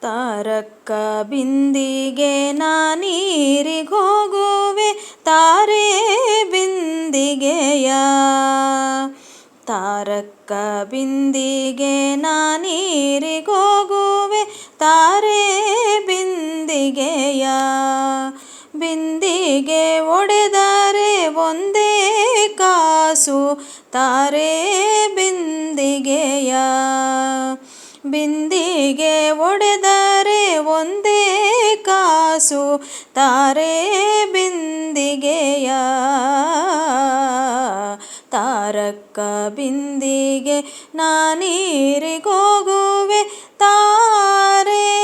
ತಾರಕ್ಕ ಬಿಂದಿಗೆ ನಾನೀರಿಗೋಗುವೆ ತಾರೆ ಬಿಂದಿಗೆಯ. ತಾರಕ್ಕ ಬಿಂದಿಗೆ ನಾನೀರಿಗೋಗುವೆ ತಾರೆ ಬಿಂದಿಗೆಯ. ಬಿಂದಿಗೆ ಒಡೆದರೆ ಒಂದೇ ಕಾಸು ತಾರೆ ಬಿಂದಿಗೆಯ. ಬಿಂದಿಗೆ ಒಡೆದರೆ ಒಂದೇ ಕಾಸು ತಾರೆ ಬಿಂದಿಗೆಯ. ತಾರಕ್ಕ ಬಿಂದಿಗೆ ನಾನೀರಿಗೋಗುವೆ ತಾರೆ.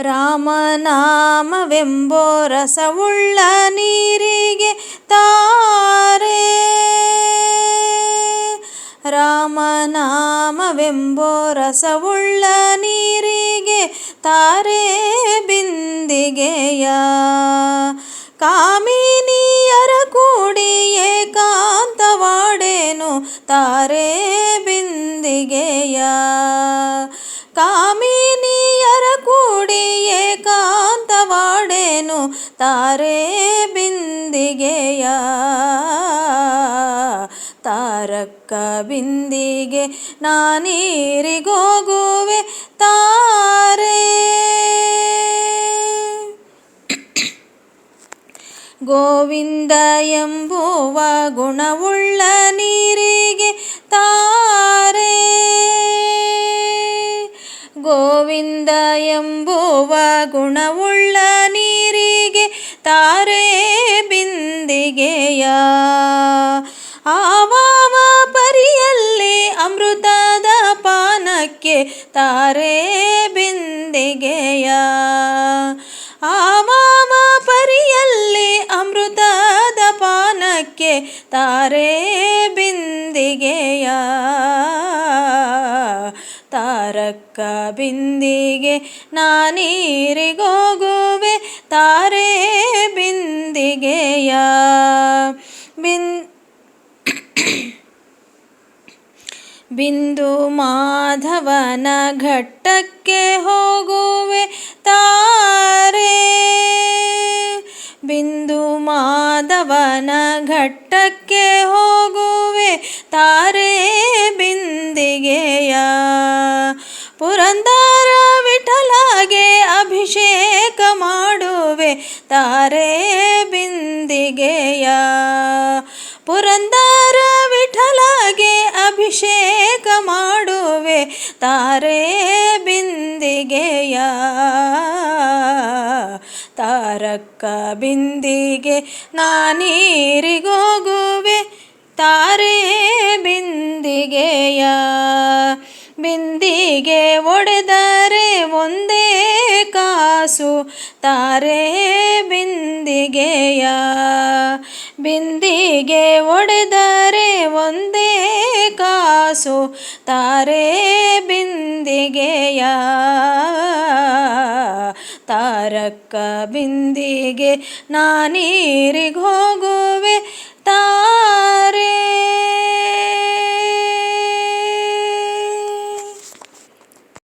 ರಾಮನಾಮವೆಂಬೋ ರಸವುಳ್ಳ ನೀರಿಗೆ ತಾರೆ. ರಾಮನಾಮವೆಂಬೋ ರಸವುಳ್ಳ ನೀರಿಗೆ ತಾರೆ ಬಿಂದಿಗೆಯ. ಕಾಮಿನಿಯರ ಕೂಡಿ ಏಕಾಂತವಾಡೇನು ತಾರೆ ಬಿಂದಿಗೆಯ. ಕಾಮಿನಿಯರ ಕೂಡಿ ಏಕಾಂತವಾಡೇನು ತಾರೆ ಬಿಂದಿಗೆಯ. ತಾರಕ್ಕ ಬಿಂದಿಗೆ ನಾನೀರಿಗೋಗುವೆ ತಾರೆ. ಗೋವಿಂದ ಎಂಬುವ ಗುಣವುಳ್ಳ ನೀರಿಗೆ ತಾರೆ. ಗೋವಿಂದ ಎಂಬುವ ಗುಣವುಳ್ಳ ನೀರಿಗೆ ತಾರೆ ಬಿಂದಿಗೆಯ. ಆವಾವ ಪರಿಯಲ್ಲಿ ಅಮೃತದ ಪಾನಕ್ಕೆ ತಾರೆ ಬಿಂದಿಗೆಯ. ಆವಾವ ಪರಿಯಲ್ಲಿ ಅಮೃತದ ಪಾನಕ್ಕೆ ತಾರೆ ಬಿಂದಿಗೆಯ. ತಾರಕ್ಕ ಬಿಂದಿಗೆ ನಾನೀರಿಗೋಗುವೆ ತಾರೆ ಬಿಂದಿಗೆಯ. ಬಿಂದು ಮಾಧವನ ಘಟ್ಟಕ್ಕೆ ಹೋಗುವೆ ತಾರೆ. ಬಿಂದು ಮಾಧವನ ಘಟ್ಟಕ್ಕೆ ಹೋಗುವೆ ತಾರೆ ಬಿಂದಿಗೆಯ. ಪುರಂದರ ವಿಠಲಗೆ ಅಭಿಷೇಕ ಮಾಡುವೆ ತಾರೆ ಬಿಂದಿಗೆಯ. ಪುರಂದರ ವಿಠಲಗೆ ಅಭಿಷೇಕ ಮಾಡುವೆ ತಾರೆ ಬಿಂದಿಗೆಯ. ತಾರಕ್ಕ ಬಿಂದಿಗೆ ನಾನೀರಿಗೋಗುವೆ ತಾರೆ ಬಿಂದಿಗೆಯ. ಬಿಂದಿಗೆ ಒಡೆದರೆ ಒಂದೇ ಕಾಸು ತಾರೆ ಬಿಂದಿಗೆಯ. ಬಿಂದಿಗೆ ಒಡೆದರೆ ಒಂದೇ ಕಾಸು ತಾರೆ ಬಿಂದಿಗೆಯ. ತಾರಕ್ಕ ಬಿಂದಿಗೆ ನಾನೀರಿಗೋಗುವೆ ತಾರೆ.